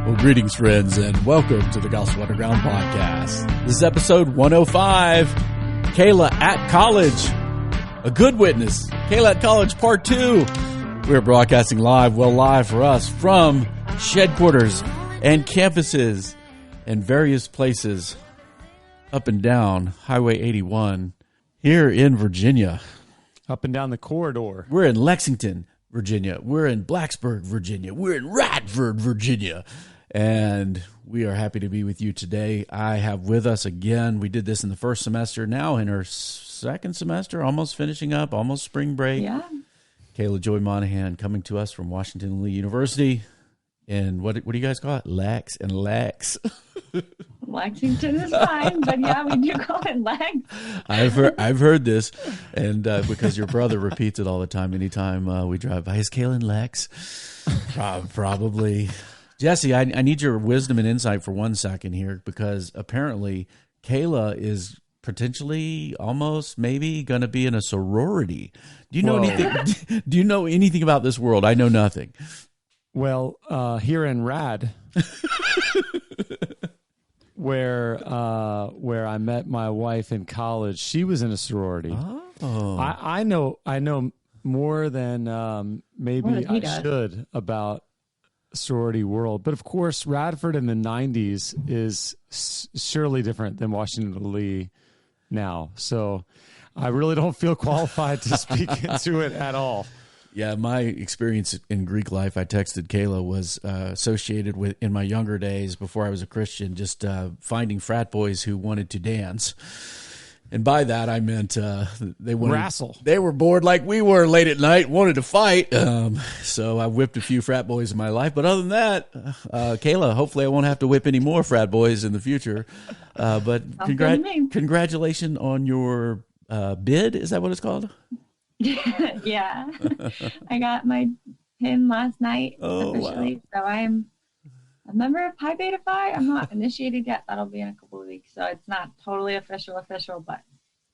Well, greetings, friends, and welcome to the Gospel Underground podcast. This is episode 105, Kayla at College, a good witness. Kayla at College, part 2. We're broadcasting live for us, from headquarters and campuses and various places up and down Highway 81 here in Virginia. Up and down the corridor. We're in Lexington, Virginia. We're in Blacksburg, Virginia. We're in Radford, Virginia. And we are happy to be with you today. I have with us again, we did this in the first semester, now in her second semester, almost finishing up, almost spring break. Yeah. Kayla Joy Monahan coming to us from Washington Lee University. And what do you guys call it? Lex and Lex. Lexington is fine, but yeah, we do call it Lex. I've heard this, and because your brother repeats it all the time. Anytime we drive by, is Kayla and Lex? Probably. Jesse, I need your wisdom and insight for 1 second here, because apparently Kayla is potentially, almost, maybe going to be in a sorority. Do you know anything? Do you know anything about this world? I know nothing. Well, here in Rad, where I met my wife in college, she was in a sorority. Oh, I know more than maybe I should about sorority world, but of course, Radford in the '90s is surely different than Washington Lee now. So, I really don't feel qualified to speak into it at all. yeah. My experience in Greek life, I texted Kayla, was associated with, in my younger days before I was a Christian, just finding frat boys who wanted to dance. And by that, I meant they wanted wrestle. They were bored like we were late at night, wanted to fight. So I whipped a few frat boys in my life. But other than that, Kayla, hopefully I won't have to whip any more frat boys in the future. But congratulations on your bid. Is that what it's called? Yeah. I got my pin last night officially. Wow. So I'm a member of Pi Beta Phi. I'm not initiated yet. That'll be in a couple of weeks. So it's not totally official, but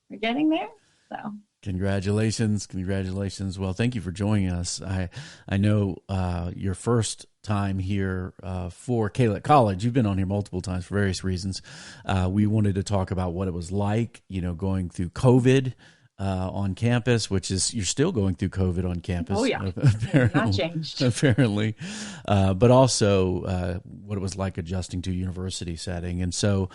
we're getting there. So Congratulations. Well, thank you for joining us. I know your first time here for Kayla at College. You've been on here multiple times for various reasons. We wanted to talk about what it was like, going through COVID on campus, which is, you're still going through COVID on campus. Oh, yeah. Apparently, not changed. Apparently. But also what it was like adjusting to a university setting. And so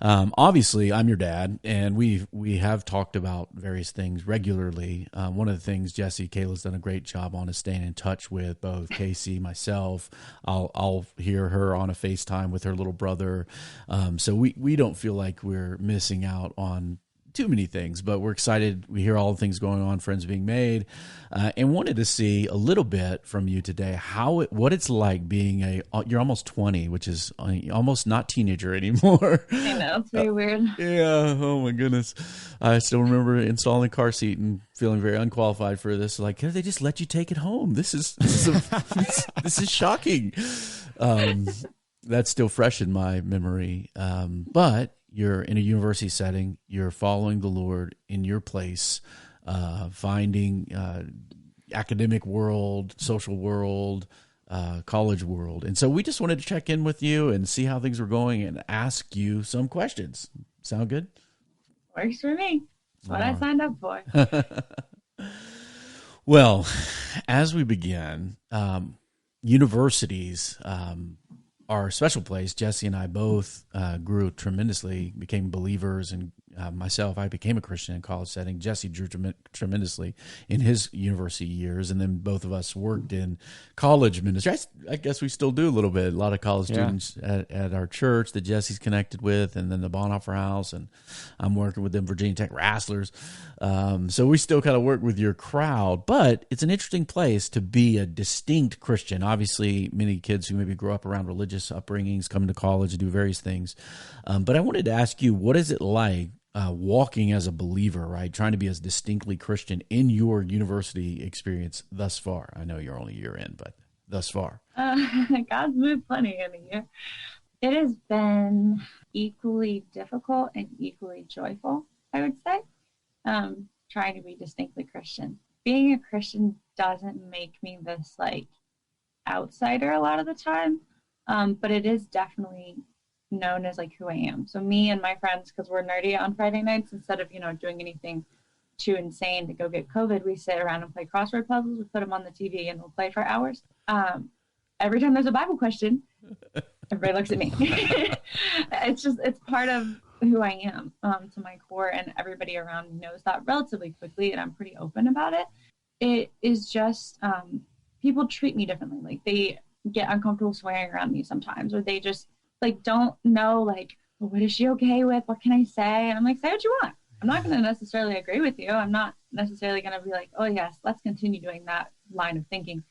obviously I'm your dad, and we have talked about various things regularly. One of the things Kayla's done a great job on is staying in touch with both Casey, myself. I'll hear her on a FaceTime with her little brother. So we don't feel like we're missing out on too many things, but we're excited. We hear all the things going on, friends being made, and wanted to see a little bit from you today what it's like being you're almost 20, which is almost not teenager anymore. I know, it's very weird. Yeah. Oh my goodness. I still remember installing a car seat and feeling very unqualified for this. Like, they just let you take it home. This is this is shocking. That's still fresh in my memory. But you're in a university setting, you're following the Lord in your place, finding academic world, social world, college world. And so we just wanted to check in with you and see how things were going and ask you some questions. Sound good? Works for me. That's what I signed up for. Well, as we begin, universities are a special place. Jesse and I both grew tremendously, became believers, and myself, I became a Christian in college setting. Jesse grew tremendously in his university years, and then both of us worked in college ministry. I guess we still do a little bit. A lot of college students at our church that Jesse's connected with, and then the Bonhoeffer House, and I'm working with them Virginia Tech Wrestlers. So we still kind of work with your crowd, but it's an interesting place to be a distinct Christian. Obviously, many kids who maybe grow up around religious upbringings come to college and do various things. But I wanted to ask you, what is it like walking as a believer, right? Trying to be as distinctly Christian in your university experience thus far? I know you're only a year in, but thus far. God's moved plenty in a year. It has been equally difficult and equally joyful, I would say, trying to be distinctly Christian. Being a Christian doesn't make me this like outsider a lot of the time. But it is definitely known as like who I am. So me and my friends, because we're nerdy on Friday nights, instead of, doing anything too insane to go get COVID, we sit around and play crossword puzzles. We put them on the TV and we'll play for hours. Every time there's a Bible question, everybody looks at me. It's part of who I am to my core, and everybody around me knows that relatively quickly, and I'm pretty open about it. It is just people treat me differently. Like they get uncomfortable swearing around me sometimes, or they just like don't know like, well, what is she okay with? What can I say? And I'm like, say what you want. I'm not going to necessarily agree with you. I'm not necessarily going to be like, oh yes, let's continue doing that line of thinking,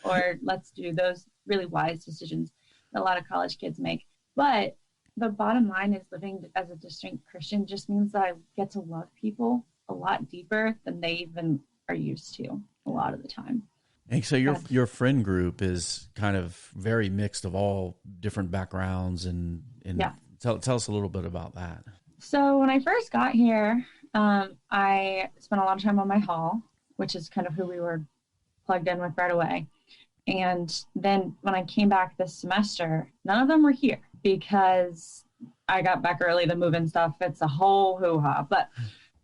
or let's do those really wise decisions that a lot of college kids make. But the bottom line is living as a distinct Christian just means that I get to love people a lot deeper than they even are used to a lot of the time. And so your friend group is kind of very mixed of all different backgrounds, and yeah. Tell us a little bit about that. So when I first got here, I spent a lot of time on my hall, which is kind of who we were plugged in with right away. And then when I came back this semester, none of them were here because I got back early to move and stuff. It's a whole hoo-ha, but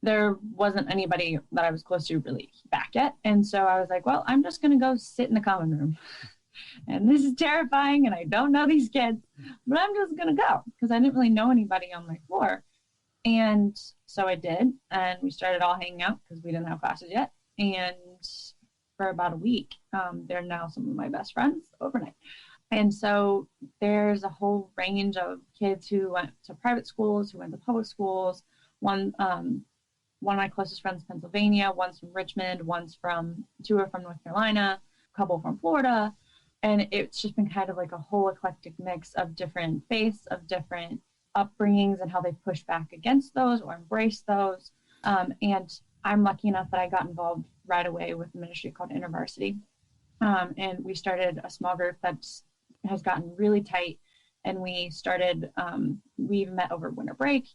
there wasn't anybody that I was close to really back yet. And so I was like, well, I'm just going to go sit in the common room. And this is terrifying, and I don't know these kids, but I'm just going to go because I didn't really know anybody on my floor. And so I did, and we started all hanging out because we didn't have classes yet. And for about a week, they're now some of my best friends overnight. And so there's a whole range of kids who went to private schools, who went to public schools. One of my closest friends, Pennsylvania, one's from Richmond, two are from North Carolina, a couple from Florida. And it's just been kind of like a whole eclectic mix of different faiths, of different upbringings, and how they push back against those or embrace those. And I'm lucky enough that I got involved right away with a ministry called InterVarsity. And we started a small group that has gotten really tight. And we met over winter break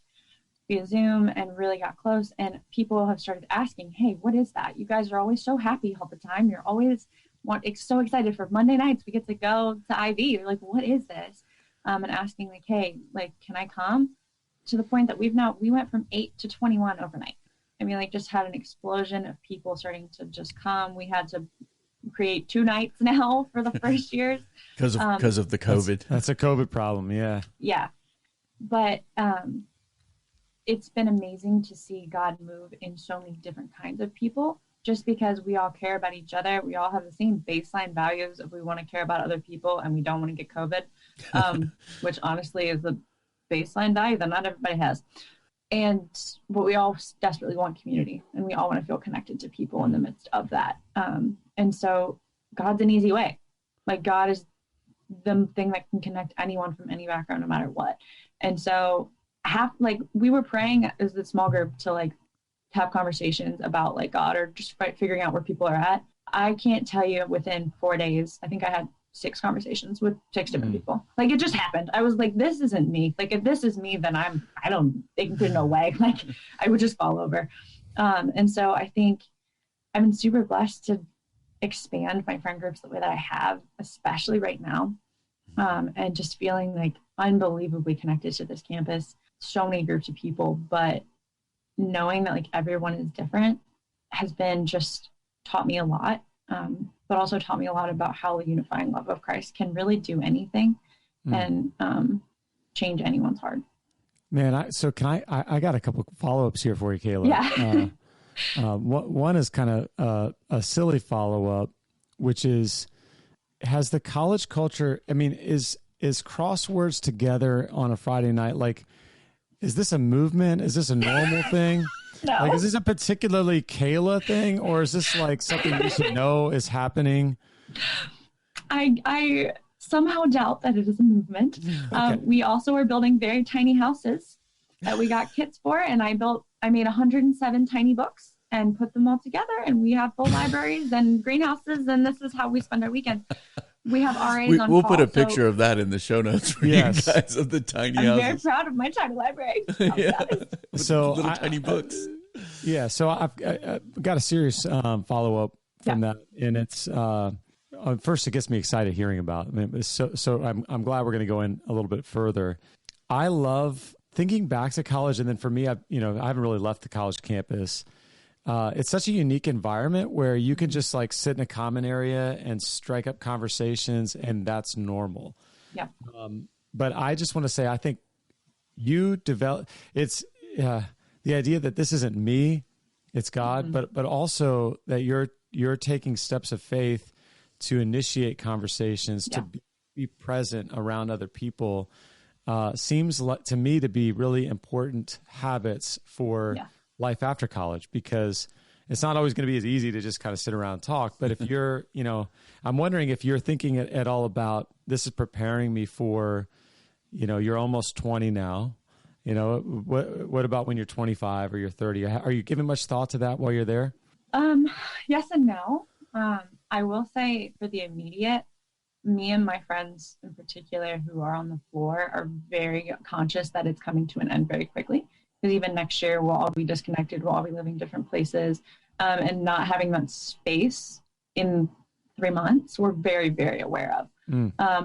via Zoom and really got close. And people have started asking, hey, what is that? You guys are always so happy all the time. You're always so excited for Monday nights. We get to go to IV. You're like, what is this? And asking like, hey, like, can I come? To the point that we went from 8 to 21 overnight. I mean, like, just had an explosion of people starting to just come. We had to create 2 nights now for the first years because of the COVID. That's a COVID problem. Yeah. Yeah. But it's been amazing to see God move in so many different kinds of people, just because we all care about each other. We all have the same baseline values of we want to care about other people and we don't want to get COVID, which honestly is the baseline value that not everybody has. But we all desperately want community, and we all want to feel connected to people in the midst of that. And so God's an easy way. Like, God is the thing that can connect anyone from any background, no matter what. And so we were praying as a small group to like have conversations about like God, or just figuring out where people are at. I can't tell you within 4 days, I think I had 6 conversations with 6 different people. Like, it just happened. I was like, this isn't me. Like, if this is me, then there's no way. Like, I would just fall over. And so I think I've been super blessed to expand my friend groups the way that I have, especially right now. And just feeling like unbelievably connected to this campus, so many groups of people, but knowing that like everyone is different has been just taught me a lot, but also taught me a lot about how the unifying love of Christ can really do anything and change anyone's heart. Man, I got a couple follow-ups here for you, Kayla. Yeah. One is kind of a silly follow-up, which is, has the college culture, I mean, is crosswords together on a Friday night, like, is this a movement? Is this a normal thing? No. Like, is this a particularly Kayla thing, or is this like something we should know is happening? I somehow doubt that it is a movement. Okay. We also are building very tiny houses that we got kits for, and I made 107 tiny books and put them all together, and we have full libraries and greenhouses, and this is how we spend our weekend. We have RAs on We'll call, put a picture of that in the show notes for you guys, of the tiny houses. I'm very proud of my tiny library. Yeah. So little tiny books. Yeah. So I've got a serious follow-up from that. And it's first, it gets me excited hearing about. I mean, so I'm glad we're going to go in a little bit further. I love thinking back to college, and then for me, I haven't really left the college campus. It's such a unique environment where you can just like sit in a common area and strike up conversations, and that's normal. Yeah. But I just want to say, I think you develop. It's the idea that this isn't me, it's God, but also that you're taking steps of faith to initiate conversations, to be present around other people. Seems to me to be really important habits for life after college, because it's not always going to be as easy to just kind of sit around and talk. But if you're, I'm wondering if you're thinking at all about, this is preparing me for, you're almost 20 now. What about when you're 25 or you're 30? Are you giving much thought to that while you're there? Yes and no. I will say for the immediate, me and my friends in particular who are on the floor are very conscious that it's coming to an end very quickly. Because even next year, we'll all be disconnected. We'll all be living different places. And not having that space in 3 months, we're very, very aware of.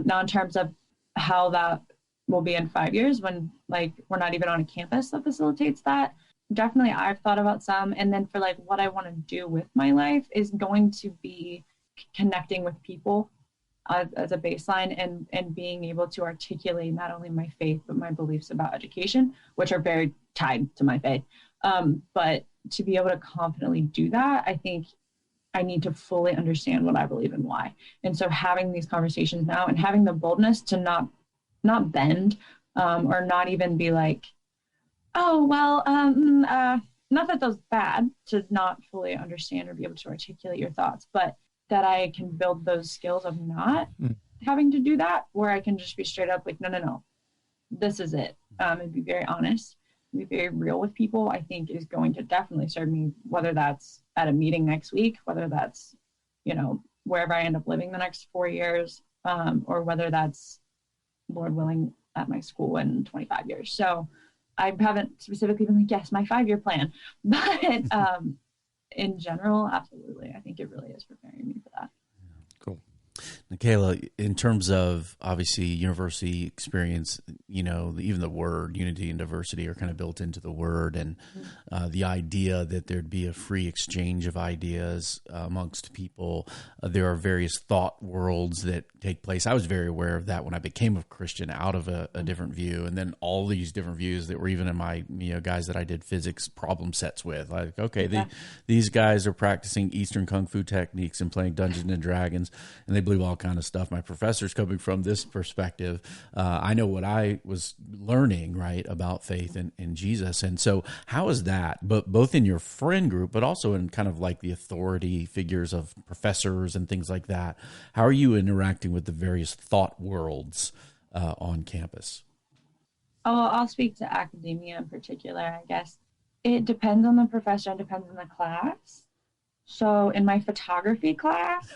Now, in terms of how that will be in 5 years, when we're not even on a campus that facilitates that, definitely I've thought about some. And then for what I want to do with my life is going to be connecting with people as a baseline, and being able to articulate not only my faith, but my beliefs about education, which are very tied to my faith. But to be able to confidently do that, I think I need to fully understand what I believe and why. And so having these conversations now and having the boldness to not bend, or not even be like, oh, well, not that that's bad to not fully understand or be able to articulate your thoughts, but that I can build those skills of not having to do that, where I can just be straight up like, no, this is it. And be very honest, be very real with people, I think is going to definitely serve me, whether that's at a meeting next week, whether that's, wherever I end up living the next 4 years, or whether that's, Lord willing, at my school in 25 years. So I haven't specifically been like, yes, my 5-year plan, but in general, absolutely. I think it really is preparing me for that. Cool. Michaela, in terms of obviously university experience, even the word unity and diversity are kind of built into the word, and the idea that there'd be a free exchange of ideas amongst people. There are various thought worlds that take place. I was very aware of that when I became a Christian, out of a different view, and then all these different views that were even in my guys that I did physics problem sets with. Like, okay, these guys are practicing Eastern Kung Fu techniques and playing Dungeons and Dragons, and they believe all kind of stuff. My professor's coming from this perspective. I know what I was learning, right, about faith in Jesus. And so how is that, but both in your friend group, but also in kind of like the authority figures of professors and things like that, how are you interacting with the various thought worlds on campus? Oh, I'll speak to academia in particular, I guess. It depends on the professor and depends on the class. So in my photography class,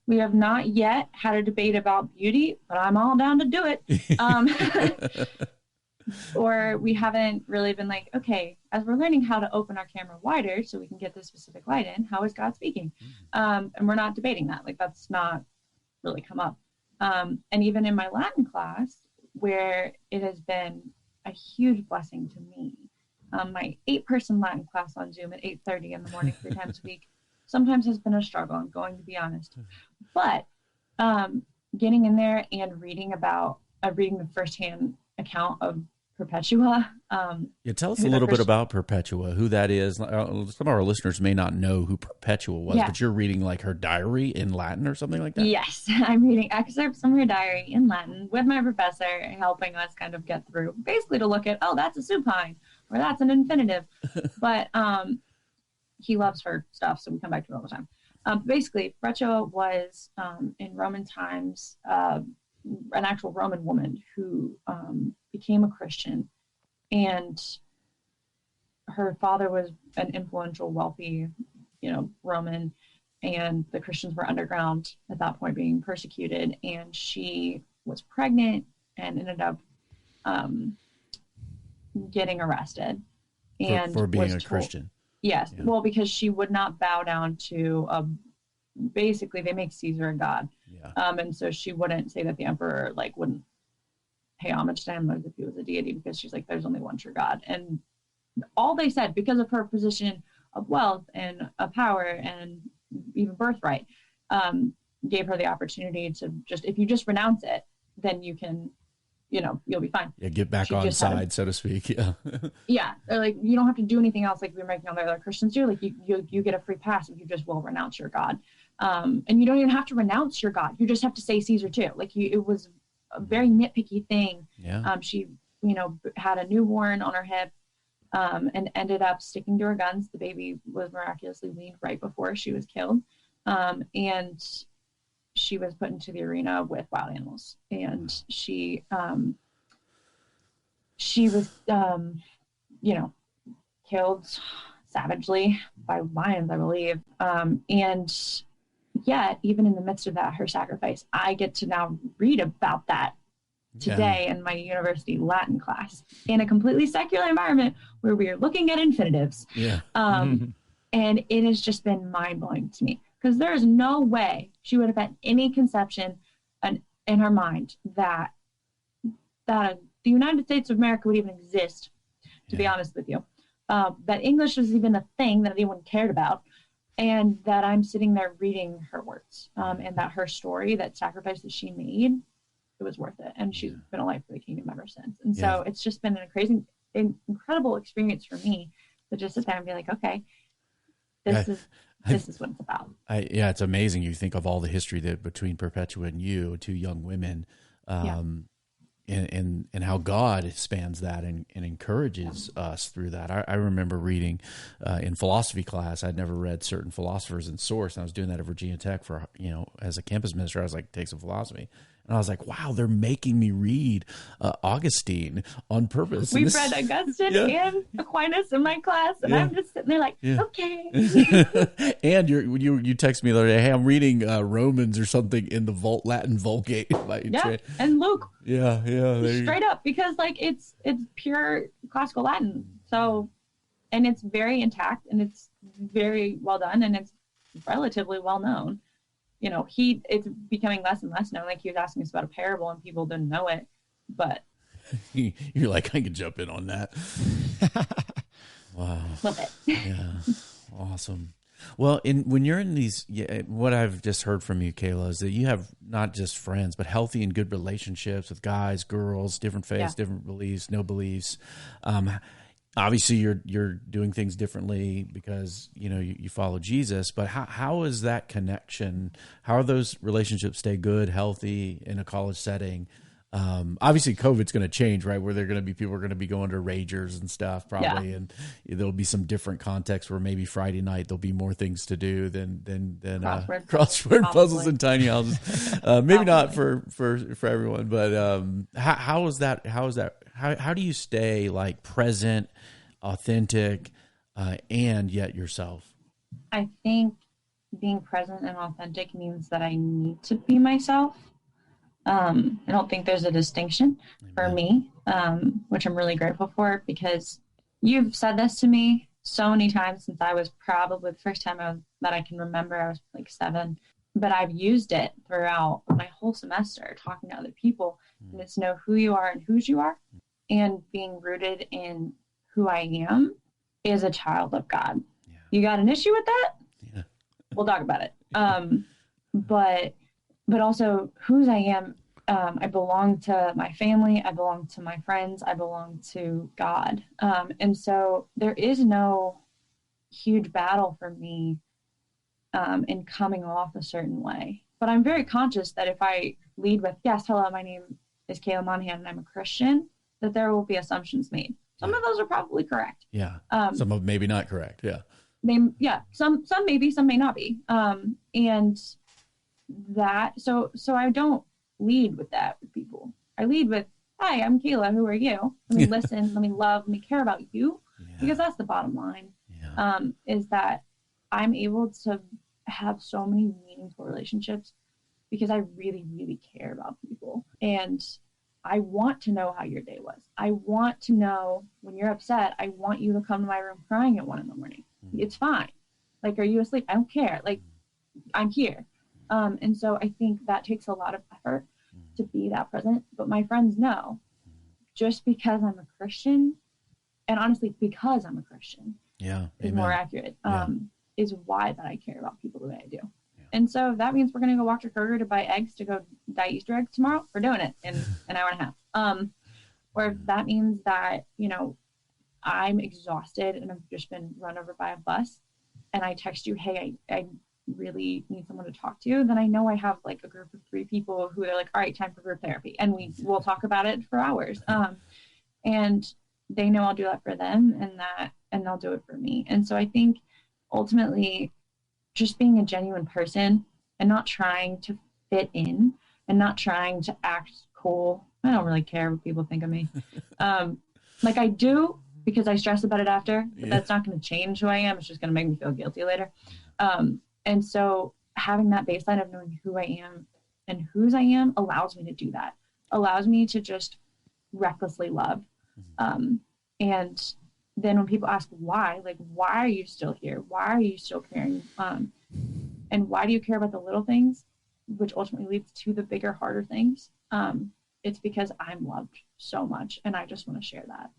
we have not yet had a debate about beauty, but I'm all down to do it. Or we haven't really been like, okay, as we're learning how to open our camera wider so we can get this specific light in, how is God speaking? And we're not debating that. That's not really come up. And even in my Latin class, where it has been a huge blessing to me, my 8-person Latin class on Zoom at 8:30 in the morning 3 times a week sometimes has been a struggle, I'm going to be honest. But getting in there and reading the firsthand account of Perpetua. Tell us a little bit about Perpetua, who that is. Some of our listeners may not know who Perpetua was, but you're reading her diary in Latin or something like that? Yes, I'm reading excerpts from her diary in Latin with my professor, helping us kind of get through, basically to look at, oh, that's a supine, or that's an infinitive. But he loves her stuff, so we come back to it all the time. Basically, Perpetua was, in Roman times, an actual Roman woman who became a Christian, and her father was an influential, wealthy, Roman, and the Christians were underground at that point being persecuted, and she was pregnant and ended up getting arrested. And for being a Christian. Yes. Yeah. Well, because she would not bow down to basically they make Caesar a god. Yeah. And so she wouldn't say that the emperor like wouldn't pay homage to him as if he was a deity, because she's like, there's only one true God. And all they said, because of her position of wealth and of power and even birthright, gave her the opportunity to just, if you just renounce it, then you can, you'll be fine. Yeah, get back on side, so to speak. Yeah. Yeah. They're like, you don't have to do anything else like we're making all the other Christians do. Like you get a free pass if you just will renounce your God. And you don't even have to renounce your God. You just have to say Caesar too. Like it was a very nitpicky thing. Yeah. She, had a newborn on her hip, and ended up sticking to her guns. The baby was miraculously weaned right before she was killed. And she was put into the arena with wild animals, and she was, killed savagely by lions, I believe. And yet, even in the midst of that, her sacrifice, I get to now read about that today in my university Latin class in a completely secular environment where we are looking at infinitives. Yeah. And it has just been mind-blowing to me, because there is no way she would have had any conception in her mind that the United States of America would even exist, to be honest with you. That English was even a thing that anyone cared about, and that I'm sitting there reading her words, and that her story, that sacrifice that she made, it was worth it. And she's been a light for the kingdom ever since. And so it's just been an incredible experience for me to just sit there and be like, okay, this is what it's about. It's amazing. You think of all the history that between Perpetua and you, two young women, and how God spans that and encourages us through that. I remember reading in philosophy class, I'd never read certain philosophers in Source, and I was doing that at Virginia Tech for, as a campus minister. I was like, take some philosophy. And I was like, wow, they're making me read Augustine on purpose. We've read Augustine and Aquinas in my class, and I'm just sitting there like, okay. And you text me the other day, hey, I'm reading Romans or something in the Latin Vulgate. And Luke. Yeah. Straight up, because like it's pure classical Latin. So, and it's very intact, and it's very well done, and it's relatively well known. It's becoming less and less known. Like, he was asking us about a parable and people didn't know it, but you're like, I can jump in on that. Wow. Love it. Yeah. Awesome. Well, when you're in these, what I've just heard from you, Kayla, is that you have not just friends, but healthy and good relationships with guys, girls, different faiths, different beliefs, no beliefs. Obviously, you're doing things differently because you follow Jesus. But how is that connection? How are those relationships stay good, healthy in a college setting? Obviously, COVID's going to change, right? Where people are going to be going to ragers and stuff probably, and there'll be some different contexts where maybe Friday night there'll be more things to do than crossword puzzles and tiny houses. Maybe not for everyone, but how is that? How do you stay like present, authentic, and yet yourself? I think being present and authentic means that I need to be myself. I don't think there's a distinction for me, which I'm really grateful for, because you've said this to me so many times since I was probably the first time that I can remember, I was like 7, but I've used it throughout my whole semester talking to other people, and it's know who you are and whose you are, and being rooted in who I am is a child of God. Yeah. You got an issue with that? Yeah. We'll talk about it. But also whose I am. I belong to my family. I belong to my friends. I belong to God. And so there is no huge battle for me in coming off a certain way. But I'm very conscious that if I lead with, yes, hello, my name is Kayla Monahan and I'm a Christian, that there will be assumptions made. Some of those are probably correct. Yeah. Some of maybe not correct. Yeah. Some maybe, some may not be. And that, so I don't lead with that with people. I lead with, hi, I'm Kayla. Who are you? Let me listen. Let me love. Let me care about you. Because that's the bottom line. Is that I'm able to have so many meaningful relationships because I really, really care about people. And I want to know how your day was. I want to know when you're upset, I want you to come to my room crying at 1 a.m. It's fine. Like, are you asleep? I don't care. Like, I'm here. And so I think that takes a lot of effort to be that present. But my friends know, just because I'm a Christian, and honestly, because I'm a Christian, is more accurate, is why that I care about people the way I do. Yeah. And so if that means we're going to go walk to Kroger to buy eggs to go dye Easter eggs tomorrow, we're doing it in an hour and a half. Or if that means that, you know, I'm exhausted and I've just been run over by a bus and I text you, hey, I really need someone to talk to, then I know I have like a group of 3 people who are like, all right, time for group therapy. And we'll talk about it for hours. And they know I'll do that for them and they'll do it for me. And so I think ultimately just being a genuine person and not trying to fit in and not trying to act cool. I don't really care what people think of me. Like I do, because I stress about it after, but that's not going to change who I am. It's just going to make me feel guilty later. And so having that baseline of knowing who I am and whose I am allows me to do that, allows me to just recklessly love. And then when people ask why, like, why are you still here? Why are you still caring? And why do you care about the little things, which ultimately leads to the bigger, harder things? It's because I'm loved so much and I just want to share that.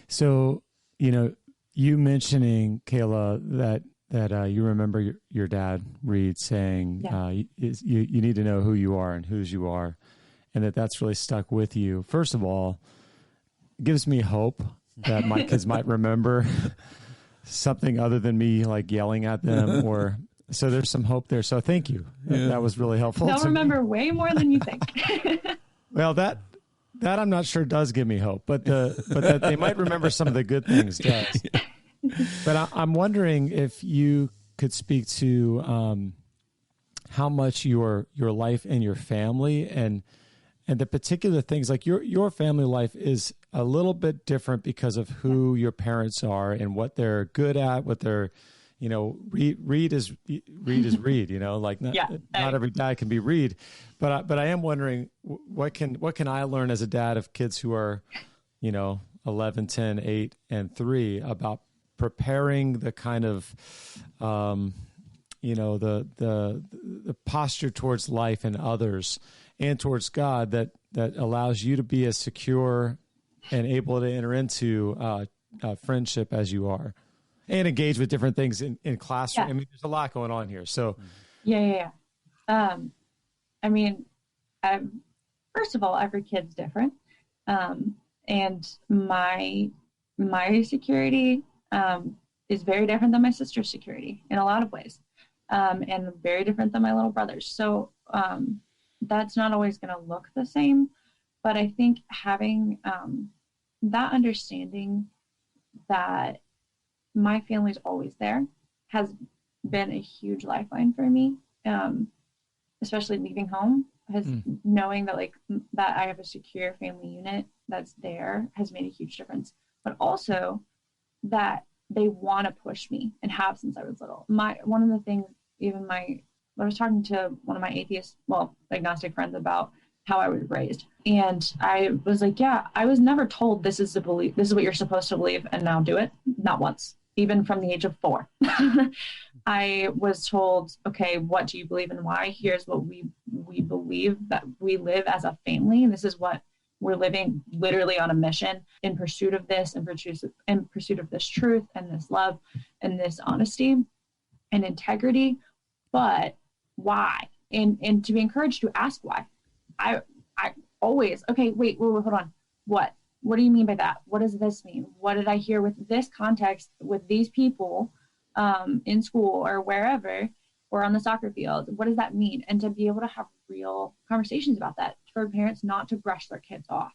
So, you know, you mentioning, Kayla, that you remember your dad, Reed, saying you need to know who you are and whose you are, and that's really stuck with you. First of all, it gives me hope that my kids might remember something other than me like yelling at them, or so there's some hope there. So thank you. Yeah. That was really helpful. They'll remember way more than you think. Well, that I'm not sure does give me hope, but that they might remember some of the good things does. But I'm wondering if you could speak to how much your life and your family and the particular things, like your family life is a little bit different because of who your parents are and what they're good at, what they're, you know, Reed is Reed, you know, like not every dad can be Reed, but I am wondering what can I learn as a dad of kids who are, you know, 11, 10, 8, and 3 about preparing the kind of, you know, the posture towards life and others and towards God that allows you to be as secure and able to enter into friendship as you are, and engage with different things in classroom. I mean, there's a lot going on here. So, yeah. I mean, first of all, every kid's different, and my security is very different than my sister's security in a lot of ways, and very different than my little brother's. So that's not always going to look the same, but I think having that understanding that my family's always there has been a huge lifeline for me, especially leaving home. Knowing that that I have a secure family unit that's there has made a huge difference. But also that they want to push me and have since I was little. One of the things, I was talking to one of my agnostic friends about how I was raised. And I was like, yeah, I was never told this is what you're supposed to believe and now do it. Not once, even from the age of 4. I was told, okay, what do you believe and why? Here's what we believe, that we live as a family. And this is what we're living, literally on a mission in pursuit of this, in pursuit of this truth and this love and this honesty and integrity. But why? And to be encouraged to ask why. I always, okay, wait, hold on. What do you mean by that? What does this mean? What did I hear with this context, with these people in school or wherever, or on the soccer field? What does that mean? And to be able to have real conversations about that, for parents not to brush their kids off,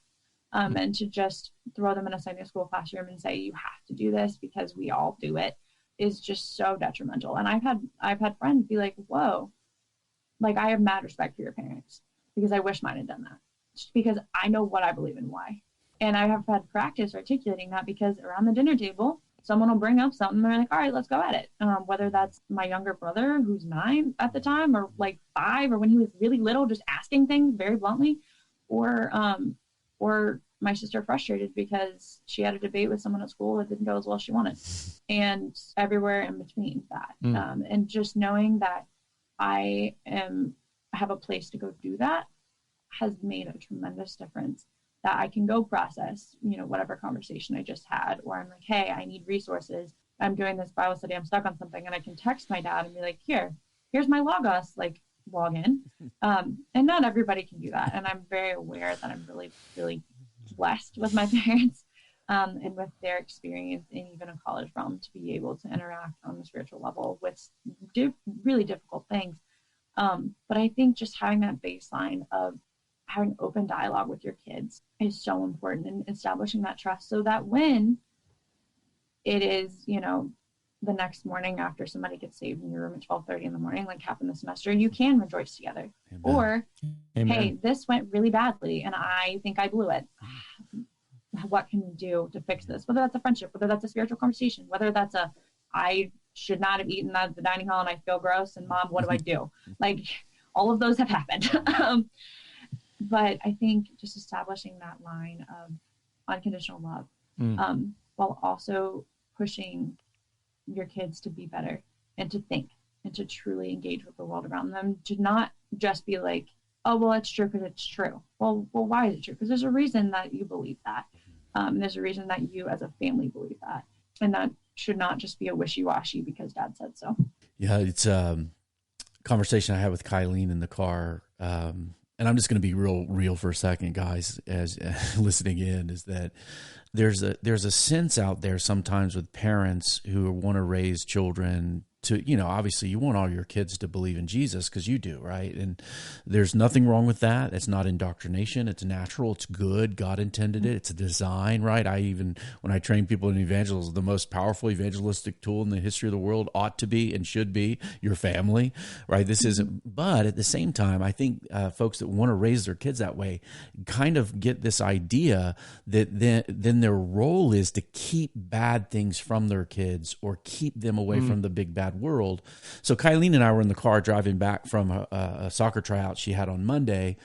and to just throw them in a Sunday school classroom and say, you have to do this because we all do it, is just so detrimental. And I've had friends be like, whoa, like, I have mad respect for your parents because I wish mine had done that, just because I know what I believe and why. And I have had practice articulating that, because around the dinner table, someone will bring up something, they're like, all right, let's go at it. Whether that's my younger brother, who's 9 at the time, or like 5, or when he was really little, just asking things very bluntly, or my sister frustrated because she had a debate with someone at school that didn't go as well as she wanted, and everywhere in between that. And just knowing that have a place to go do that has made a tremendous difference, that I can go process, whatever conversation I just had, or I'm like, hey, I need resources. I'm doing this Bible study. I'm stuck on something. And I can text my dad and be like, here's my Logos, like log in. And not everybody can do that. And I'm very aware that I'm really, really blessed with my parents and with their experience in even a college realm to be able to interact on the spiritual level with really difficult things. But I think just having that baseline of having open dialogue with your kids is so important, and establishing that trust so that when it is, the next morning after somebody gets saved in your room at 12:30 in the morning, like happened this semester, you can rejoice together. Amen. Or, Amen. Hey, this went really badly and I think I blew it. What can we do to fix this? Whether that's a friendship, whether that's a spiritual conversation, whether that's I should not have eaten at the dining hall and I feel gross and Mom, what do I do? Like all of those have happened. But I think just establishing that line of unconditional love, while also pushing your kids to be better and to think and to truly engage with the world around them, to not just be like, oh, well, it's true because it's true. Well, why is it true? Because there's a reason that you believe that. There's a reason that you as a family believe that. And that should not just be a wishy-washy because Dad said so. Yeah, it's a conversation I had with Kylene in the car. And I'm just going to be real for a second, guys, as listening in, is that there's a sense out there sometimes with parents who want to raise children to, obviously you want all your kids to believe in Jesus because you do, right? And there's nothing wrong with that. It's not indoctrination. It's natural. It's good. God intended it. It's a design, right? When I train people in evangelism, the most powerful evangelistic tool in the history of the world ought to be and should be your family, right? This isn't, but at the same time, I think folks that want to raise their kids that way kind of get this idea that then their role is to keep bad things from their kids or keep them away from the big bad world. So Kylene and I were in the car driving back from a soccer tryout she had on Monday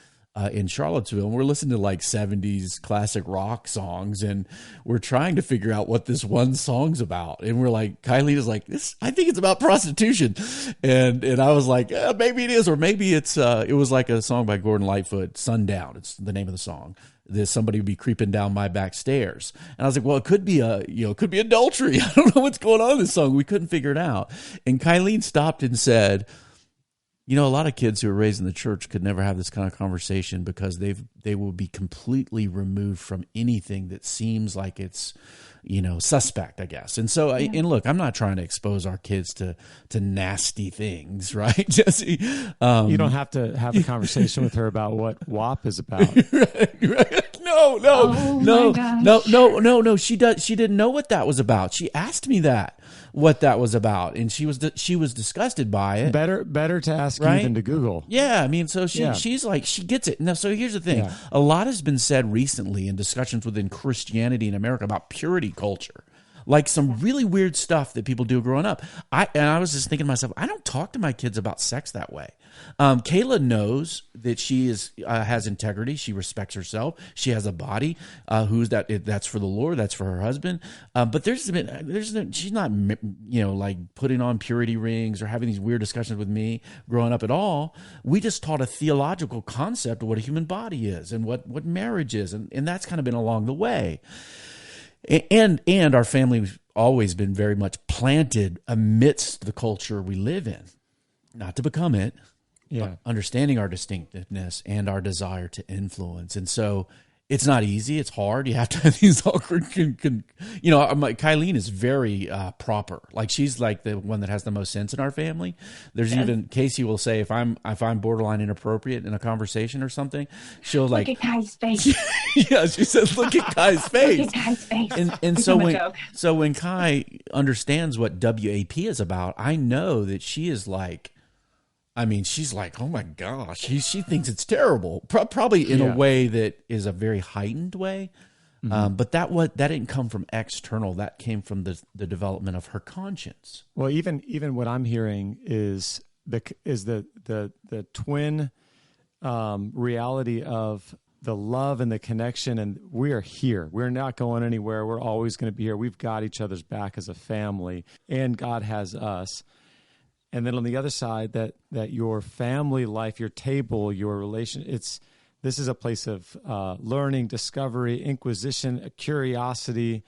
in Charlottesville, and we're listening to like 70s classic rock songs, and we're trying to figure out what this one song's about. And we're like, Kylene is like, I think it's about prostitution. And I was like, maybe it is, or maybe it was like a song by Gordon Lightfoot, Sundown. It's the name of the song. There's somebody would be creeping down my back stairs. And I was like, well, it could be adultery. I don't know what's going on in this song. We couldn't figure it out. And Kylene stopped and said, a lot of kids who are raised in the church could never have this kind of conversation because they will be completely removed from anything that seems like it's, suspect, I guess. And so, yeah. And look, I'm not trying to expose our kids to nasty things, right, Jesse? You don't have to have a conversation with her about what WAP is about. right. No. She didn't know what that was about. She asked me what that was about, and she was disgusted by it. Better to ask you than to Google. Yeah, I mean, so she's like, she gets it. Now, so here's the thing: a lot has been said recently in discussions within Christianity in America about purity culture. Like some really weird stuff that people do growing up. I was just thinking to myself, I don't talk to my kids about sex that way. Kayla knows that she has integrity. She respects herself. She has a body. That's for the Lord. That's for her husband. But she's not, like putting on purity rings or having these weird discussions with me growing up at all. We just taught a theological concept of what a human body is and what marriage is. And that's kind of been along the way. And our family's always been very much planted amidst the culture we live in, not to become it, but understanding our distinctiveness and our desire to influence. And so it's not easy. It's hard. You have to have these awkward, Kylene is very proper. Like she's like the one that has the most sense in our family. There's even Casey will say if I'm borderline inappropriate in a conversation or something, she'll like look at Kai's face. Yeah, she says look at Kai's face. Look at Kai's face. And so when Kai understands what WAP is about, I know that she is like. I mean, she's like, oh my gosh, she thinks it's terrible, probably in a way that is a very heightened way. Mm-hmm. But that didn't come from external. That came from the development of her conscience. Well, even what I'm hearing is the twin reality of the love and the connection, and we are here. We're not going anywhere. We're always going to be here. We've got each other's back as a family, and God has us. And then on the other side, that your family life, your table, your relation, this is a place of learning, discovery, inquisition, curiosity,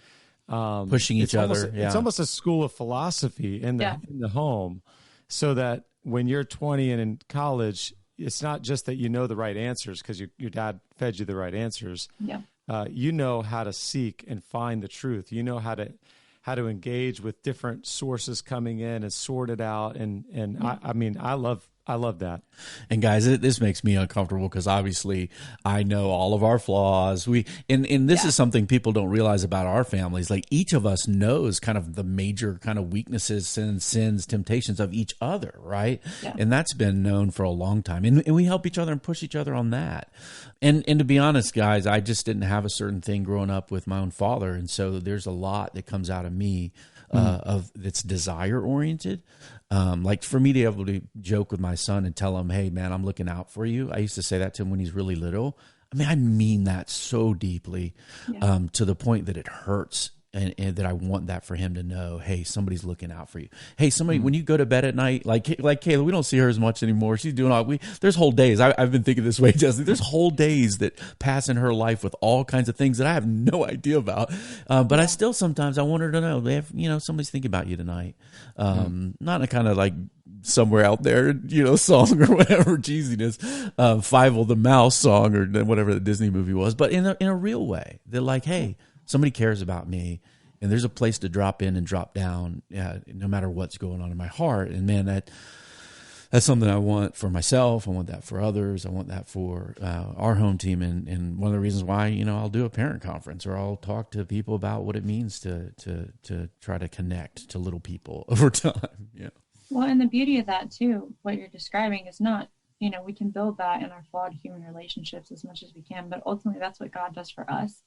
pushing each other. It's almost a school of philosophy in the home, so that when you're 20 and in college, it's not just that you know the right answers because your dad fed you the right answers. Yeah. You know how to seek and find the truth. You know how to engage with different sources coming in and sort it out. And I love that. And guys, this makes me uncomfortable because obviously I know all of our flaws. This is something people don't realize about our families. Like each of us knows kind of the major kind of weaknesses and sins, temptations of each other, right? Yeah. And that's been known for a long time. And we help each other and push each other on that. And to be honest, guys, I just didn't have a certain thing growing up with my own father. And so there's a lot that comes out of me of that's desire oriented. Like for me to be able to joke with my son and tell him, hey man, I'm looking out for you. I used to say that to him when he's really little. I mean, I mean that so deeply, to the point that it hurts. And that I want that for him to know, hey, somebody's looking out for you. Hey, somebody, when you go to bed at night, like Kayla, we don't see her as much anymore. She's doing there's whole days. I've been thinking this way, Jesse. There's whole days that pass in her life with all kinds of things that I have no idea about. But I still sometimes I want her to know, they have, somebody's thinking about you tonight. Not in a kind of like somewhere out there, song or whatever cheesiness, Fievel the Mouse song or whatever the Disney movie was, but in a real way. They're like, hey, somebody cares about me, and there's a place to drop in and drop down, no matter what's going on in my heart. And man, that's something I want for myself. I want that for others. I want that for our home team. And one of the reasons why, I'll do a parent conference or I'll talk to people about what it means to try to connect to little people over time. Yeah. Well, and the beauty of that too, what you're describing is not, we can build that in our flawed human relationships as much as we can, but ultimately that's what God does for us.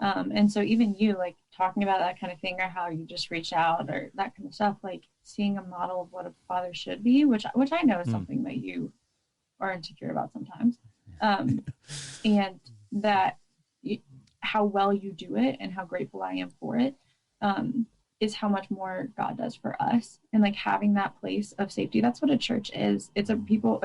And so even you, like talking about that kind of thing, or how you just reach out or that kind of stuff, like seeing a model of what a father should be, which I know is something that you are insecure about sometimes. And that how well you do it and how grateful I am for it, is how much more God does for us. And like having that place of safety, that's what a church is. It's a people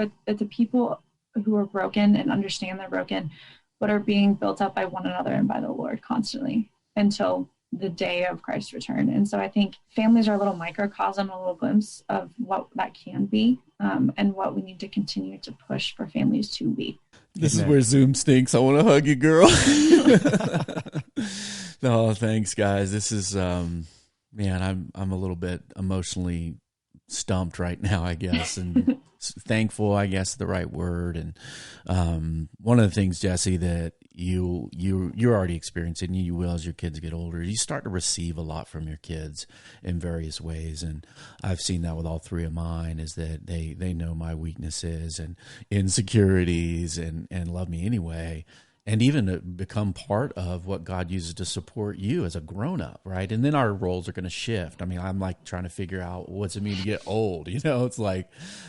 who are broken and understand they're broken, but are being built up by one another and by the Lord constantly until the day of Christ's return. And so I think families are a little microcosm, a little glimpse of what that can be, and what we need to continue to push for families to be. This is where Zoom stinks. I want to hug you, girl. No, thanks, guys. This is, man, I'm a little bit emotionally stumped right now, I guess, and thankful, I guess, the right word. And one of the things, Jesse, that you're already experiencing, and you will as your kids get older, you start to receive a lot from your kids in various ways. And I've seen that with all three of mine, is that they know my weaknesses and insecurities and love me anyway. And even to become part of what God uses to support you as a grown-up, right? And then our roles are going to shift. I mean, I'm like trying to figure out what's it mean to get old. It's like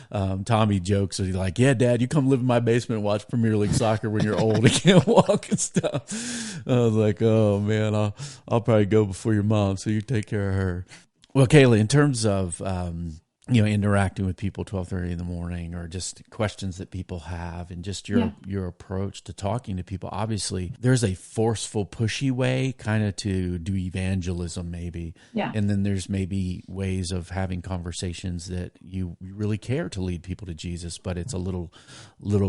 Tommy jokes, he's like, yeah, Dad, you come live in my basement and watch Premier League soccer when you're old and can't walk and stuff. I was like, oh, man, I'll probably go before your mom, so you take care of her. Well, Kayla, in terms of interacting with people 12:30 in the morning, or just questions that people have, and just your approach to talking to people. Obviously, there's a forceful, pushy way kind of to do evangelism, maybe. Yeah. And then there's maybe ways of having conversations that you really care to lead people to Jesus, but it's a little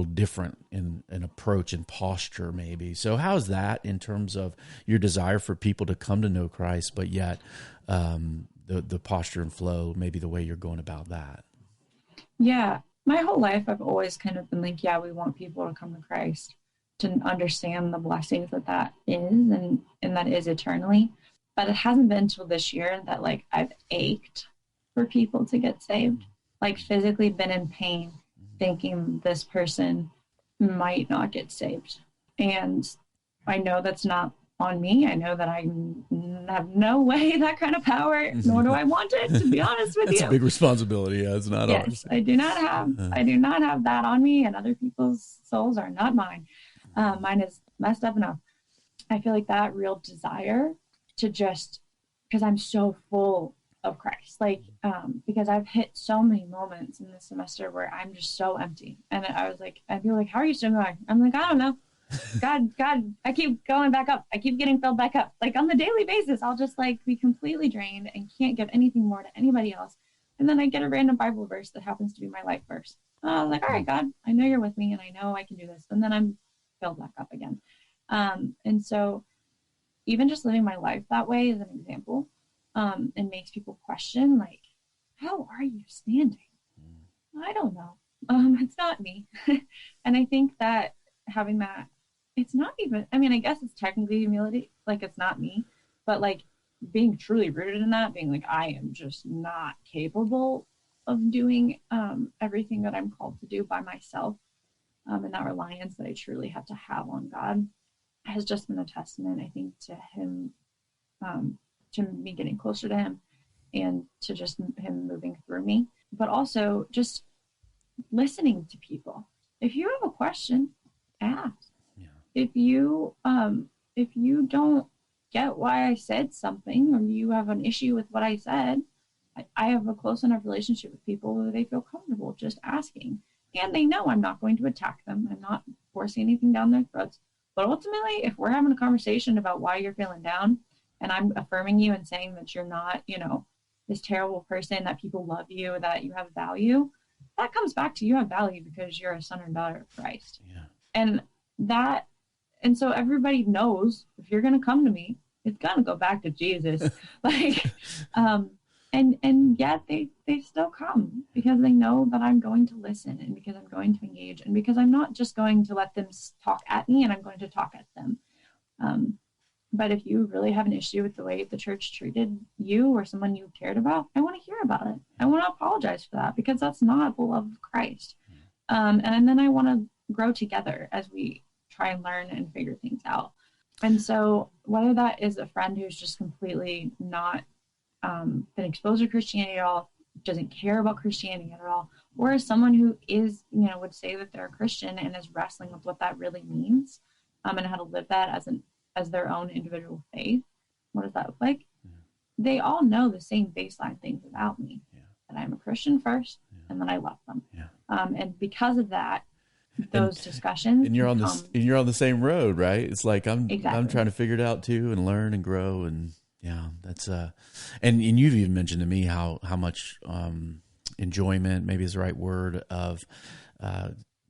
different in an approach and posture, maybe. So how's that in terms of your desire for people to come to know Christ, but yet the posture and flow, maybe the way you're going about that? Yeah. My whole life, I've always kind of been like, we want people to come to Christ, to understand the blessings that is, and that is eternally. But it hasn't been until this year that like I've ached for people to get saved, like physically been in pain, thinking this person might not get saved. And I know that's not on me. I know that I have no way that kind of power, nor do I want it, to be honest with you. It's a big responsibility. Yeah, it's not ours. I do not have that on me, and other people's souls are not mine. Mine is messed up enough. I feel like that real desire to just, because I'm so full of Christ. Like, because I've hit so many moments in this semester where I'm just so empty. And I was like, I'd be like, how are you still going? I'm like, I don't know. God, I keep going back up. I keep getting filled back up. Like on the daily basis, I'll just like be completely drained and can't give anything more to anybody else. And then I get a random Bible verse that happens to be my life verse. I was like, all right, God, I know you're with me and I know I can do this. And then I'm filled back up again. And so even just living my life that way is an example. And makes people question, like, how are you standing? I don't know. It's not me. And I think that having that, it's not even, I mean, I guess it's technically humility, like it's not me, but like being truly rooted in that, being like, I am just not capable of doing everything that I'm called to do by myself. And that reliance that I truly have to have on God has just been a testament, I think, to him, to me getting closer to him and to just him moving through me, but also just listening to people. If you have a question, ask. Yeah. If you don't get why I said something, or you have an issue with what I said, I have a close enough relationship with people where they feel comfortable just asking. And they know I'm not going to attack them. I'm not forcing anything down their throats. But ultimately, if we're having a conversation about why you're feeling down, and I'm affirming you and saying that you're not, this terrible person, that people love you, that you have value, that comes back to you have value because you're a son or daughter of Christ. Yeah. And so everybody knows if you're going to come to me, it's going to go back to Jesus. And yet they still come because they know that I'm going to listen, and because I'm going to engage, and because I'm not just going to let them talk at me, and I'm going to talk at them. But if you really have an issue with the way the church treated you or someone you cared about, I want to hear about it. I want to apologize for that, because that's not the love of Christ. And then I want to grow together as we try and learn and figure things out. And so whether that is a friend who's just completely not been exposed to Christianity at all, doesn't care about Christianity at all, or as someone who is, would say that they're a Christian and is wrestling with what that really means, and how to live that as their own individual faith. What does that look like? Yeah. They all know the same baseline things about me, that I'm a Christian first, and that I love them. Yeah. And because of that, those discussions, and you're on the same road, right? It's like I'm trying to figure it out too, and learn and grow, and that's and you've even mentioned to me how much enjoyment, maybe is the right word, of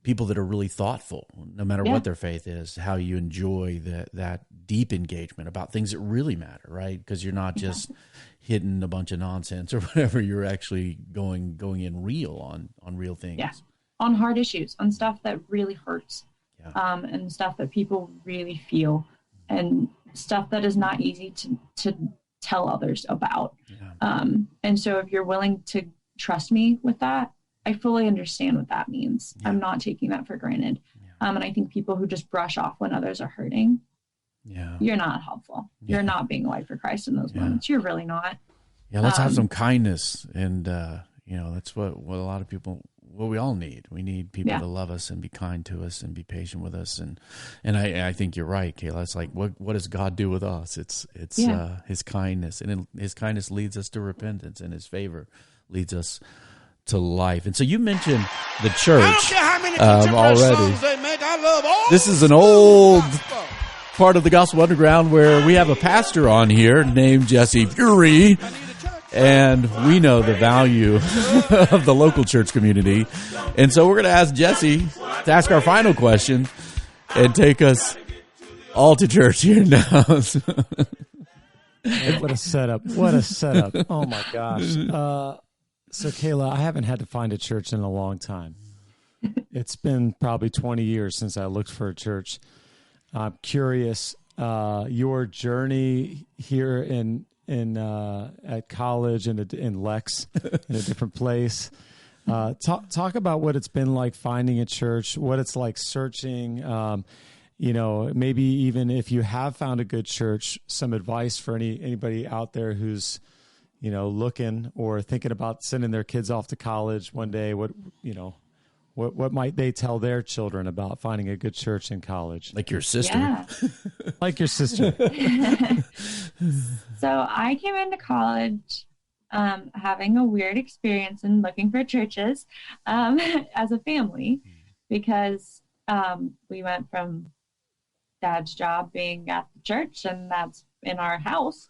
people that are really thoughtful, no matter what their faith is, how you enjoy that deep engagement about things that really matter, right? Because you're not just hitting a bunch of nonsense or whatever. You're actually going in real on real things. Yeah. On hard issues, on stuff that really hurts, and stuff that people really feel, and stuff that is not easy to tell others about. Yeah. And so if you're willing to trust me with that, I fully understand what that means. Yeah. I'm not taking that for granted. Yeah. And I think people who just brush off when others are hurting, you're not helpful. Yeah. You're not being a light for Christ in those moments. You're really not. Yeah, let's have some kindness. And, that's what a lot of people, what we all need. We need people to love us and be kind to us and be patient with us. And I think you're right, Kayla. It's like, what does God do with us? It's his kindness. And his kindness leads us to repentance, and his favor leads us to life. And so you mentioned the church already. This is an old part of the Gospel Underground where we have a pastor on here named Jesse Fury, and we know the value of the local church community. And so we're going to ask Jesse to ask our final question and take us all to church here now. What a setup. What a setup. Oh, my gosh. So, Kayla, I haven't had to find a church in a long time. It's been probably 20 years since I looked for a church. I'm curious, your journey here at college and in Lex, in a different place. Talk about what it's been like finding a church, what it's like searching, maybe even if you have found a good church, some advice for anybody out there who's looking or thinking about sending their kids off to college one day. What might they tell their children about finding a good church in college? Like your sister. Yeah. Like your sister. So I came into college having a weird experience and looking for churches as a family, because we went from Dad's job being at the church, and that's in our house.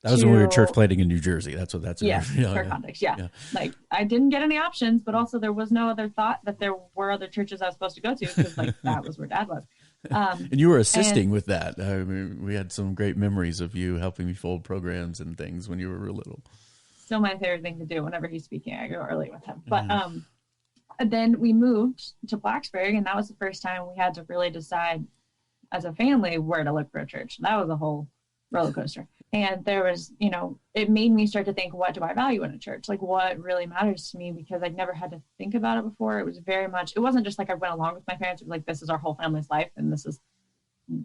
That was when we were church planting in New Jersey. That's what that's. Yeah, for context. Yeah. Like I didn't get any options, but also there was no other thought that there were other churches I was supposed to go to, because like that was where Dad was. And you were assisting with that. I mean, we had some great memories of you helping me fold programs and things when you were real little. Still my favorite thing to do. Whenever he's speaking, I go early with him. But then we moved to Blacksburg, and that was the first time we had to really decide as a family where to look for a church. That was a whole roller coaster. And there was, it made me start to think, what do I value in a church? Like, what really matters to me? Because I'd never had to think about it before. It was very much, it wasn't just like I went along with my parents. It was like, this is our whole family's life, and this is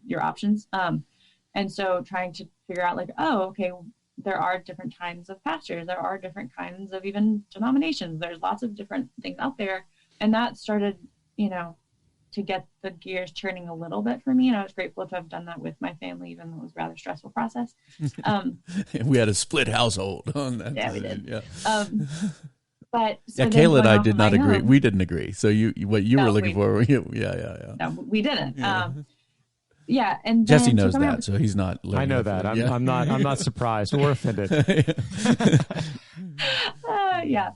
your options. And so trying to figure out like, oh, okay, there are different kinds of pastors. There are different kinds of even denominations. There's lots of different things out there. And that started, to get the gears turning a little bit for me. And I was grateful to have done that with my family, even though it was a rather stressful process. We had a split household on that. Yeah, we did. Yeah. But so Kayla and I did not agree. We didn't agree. So what you were looking for? Yeah. No, we didn't. Yeah, and Jesse knows that, so he's not. I know that. I'm not surprised or offended. Yeah.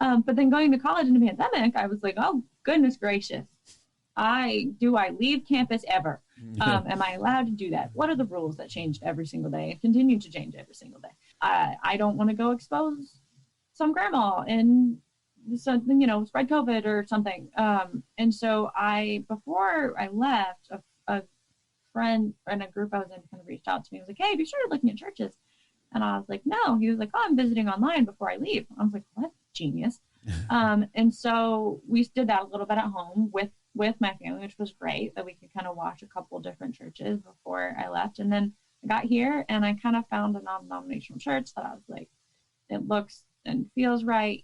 But then going to college in the pandemic, I was like, oh goodness gracious. Do I leave campus ever? Am I allowed to do that? What are the rules that change every single day and continue to change every single day? I don't want to go expose some grandma and something, spread COVID or something. And so before I left, a friend in a group I was in kind of reached out to me. He was like, hey, have you started looking at churches? And I was like, no. He was like, oh, I'm visiting online before I leave. I was like, what? Genius. And so we did that a little bit at home with my family, which was great, that we could kind of watch a couple different churches before I left. And then I got here and I kind of found a non-denominational church that I was like, it looks and feels right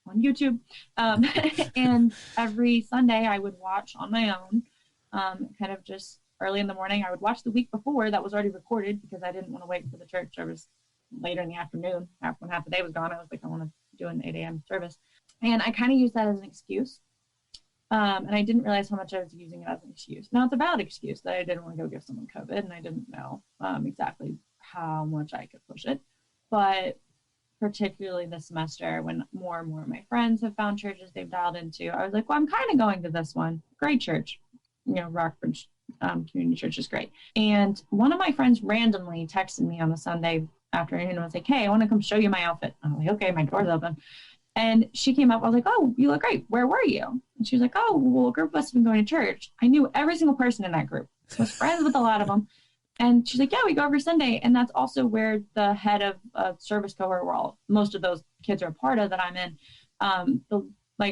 on YouTube. And every Sunday I would watch on my own, kind of just early in the morning. I would watch the week before that was already recorded, because I didn't want to wait for the church service later in the afternoon. When half the day was gone, I was like, I want to do an 8 a.m. service. And I kind of used that as an excuse. And I didn't realize how much I was using it as an excuse. Now, it's a valid excuse that I didn't want to go give someone COVID, and I didn't know exactly how much I could push it. But particularly this semester, when more and more of my friends have found churches they've dialed into, I was like, well, I'm kind of going to this one. Great church. Rockbridge Community Church is great. And one of my friends randomly texted me on a Sunday afternoon and was like, hey, I want to come show you my outfit. I'm like, okay, my door's open. And she came up. I was like, oh, you look great. Where were you? And she was like, oh, well, a group of us have been going to church. I knew every single person in that group. I was friends with a lot of them. And she's like, yeah, we go every Sunday. And that's also where the head of a service cohort, where most of those kids are a part of that I'm in, the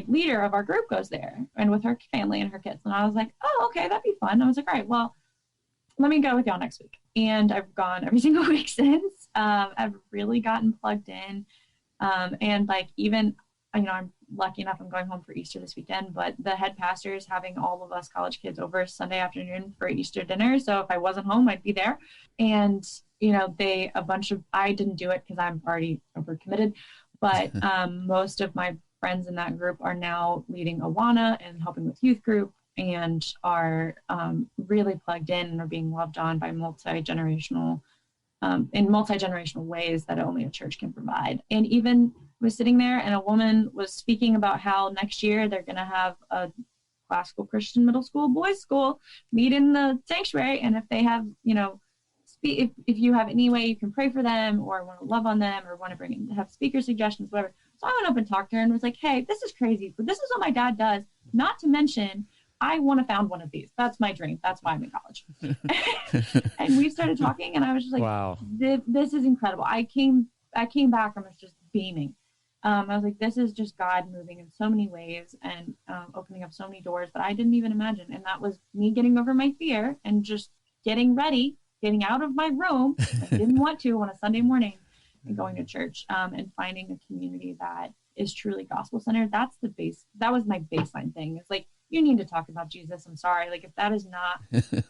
leader of our group goes there, and with her family and her kids. And I was like, oh, okay, that'd be fun. I was like, all right, well, let me go with y'all next week. And I've gone every single week since. I've really gotten plugged in. And even, I'm lucky enough, I'm going home for Easter this weekend, but the head pastor is having all of us college kids over Sunday afternoon for Easter dinner. So if I wasn't home, I'd be there. And, I didn't do it because I'm already overcommitted, but most of my friends in that group are now leading Awana and helping with youth group, and are really plugged in and are being loved on by multi-generational ways that only a church can provide. And even was sitting there, and a woman was speaking about how next year they're going to have a classical Christian middle school, boys school meet in the sanctuary. And if they have, if you have any way you can pray for them, or want to love on them, or want to have speaker suggestions, whatever. So I went up and talked to her and was like, hey, this is crazy, but this is what my dad does. Not to mention, I want to found one of these. That's my dream. That's why I'm in college. And we started talking, and I was just like, wow, this is incredible. I came back and was just beaming. I was like, this is just God moving in so many ways, and opening up so many doors that I didn't even imagine. And that was me getting over my fear and just getting ready, getting out of my room. I didn't want to on a Sunday morning, and going to church, and finding a community that is truly gospel centered. That was my baseline thing. It's like, you need to talk about Jesus. I'm sorry. Like if that is not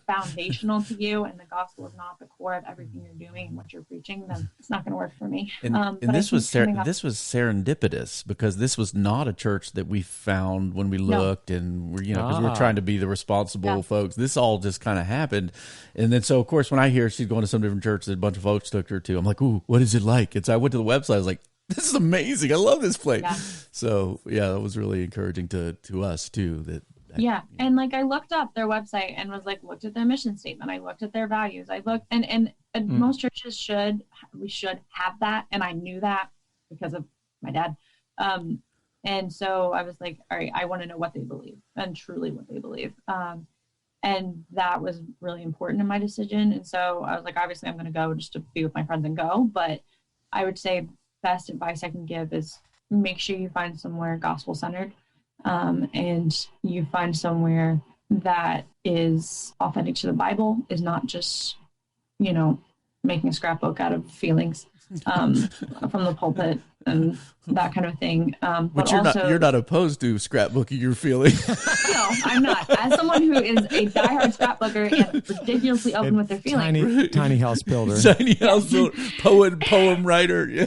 foundational to you and the gospel is not the core of everything you're doing and what you're preaching, then it's not going to work for me. And this was serendipitous, because this was not a church that we found when we looked, and we're, because we're trying to be the responsible folks. This all just kind of happened. And then, so of course, when I hear she's going to some different church that a bunch of folks took her to, I'm like, ooh, what is it like? And so I went to the website. I was like, this is amazing. I love this place. Yeah. So yeah, that was really encouraging to us too. And like I looked up their website and was like, looked at their mission statement. I looked at their values. I looked and most churches should have that. And I knew that because of my dad. And so I was like, all right, I want to know what they believe and truly what they believe. And that was really important in my decision. And so I was like, obviously I'm going to go just to be with my friends and go. But I would say best advice I can give is make sure you find somewhere gospel centered. And you find somewhere that is authentic to the Bible, is not just, making a scrapbook out of feelings from the pulpit and that kind of thing. But you're not opposed to scrapbooking your feelings. No, I'm not. As someone who is a diehard scrapbooker and ridiculously open with their feelings. Tiny house builder. Tiny house builder. Poem writer. Yeah.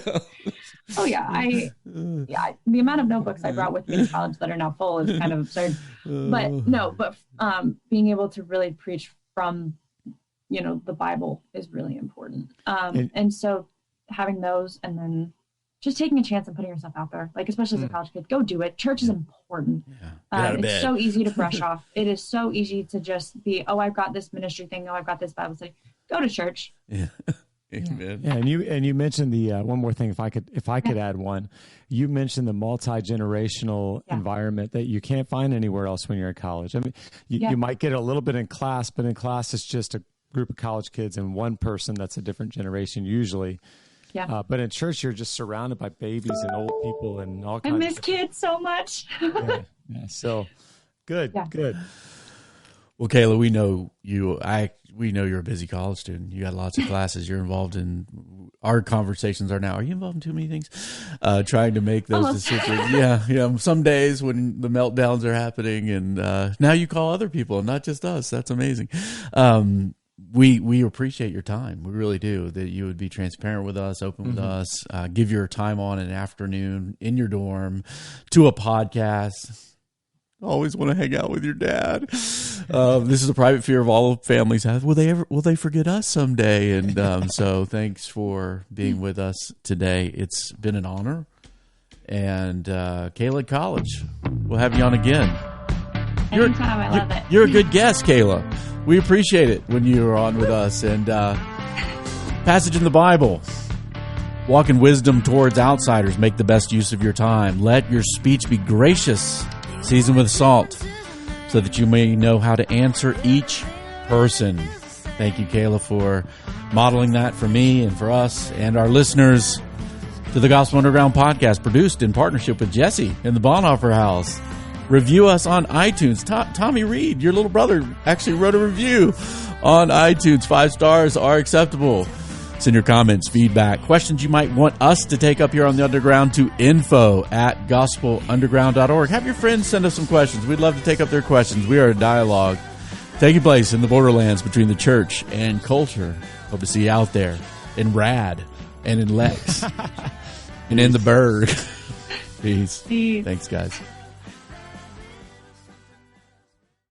Oh yeah, the amount of notebooks I brought with me to college that are now full is kind of absurd. But being able to really preach from, the Bible is really important. And so having those, and then just taking a chance and putting yourself out there, like especially as a college kid, go do it. Church is important. Yeah. It's so easy to brush off. It is so easy to just be, I've got this ministry thing. I've got this Bible study. Go to church. Yeah. Amen. Yeah, and you mentioned the one more thing. If I could add one, you mentioned the multi-generational environment that you can't find anywhere else when you're in college. I mean, you might get a little bit in class, but in class it's just a group of college kids and one person that's a different generation usually. Yeah. But in church you're just surrounded by babies and old people and all kinds. I miss kids so much. Yeah. So good. Well, Kayla, we know you. We know you're a busy college student. You got lots of classes. You're involved in. Our conversations are now. Are you involved in too many things? Trying to make those decisions. Yeah. Some days when the meltdowns are happening, and now you call other people, not just us. That's amazing. We appreciate your time. We really do. That you would be transparent with us, open with us, give your time on an afternoon in your dorm to a podcast. Always want to hang out with your dad. This is a private fear of all families have. Will they forget us someday? And so thanks for being with us today. It's been an honor. And Kayla College, we'll have you on again. Anytime, I love it. You're a good guest, Kayla. We appreciate it when you're on with us. And passage in the Bible. Walk in wisdom towards outsiders. Make the best use of your time. Let your speech be gracious, seasoned with salt, so that you may know how to answer each person. Thank you, Kayla, for modeling that for me and for us and our listeners to the Gospel Underground podcast, produced in partnership with Jesse in the Bonhoeffer House. Review us on iTunes. Tommy Reed, your little brother, actually wrote a review on iTunes. 5 stars are acceptable. Send your comments, feedback, questions you might want us to take up here on the Underground to info@gospelunderground.org. Have your friends send us some questions. We'd love to take up their questions. We are a dialogue taking place in the borderlands between the church and culture. Hope to see you out there in Rad and in Lex and in the Berg. Peace. Thanks, guys.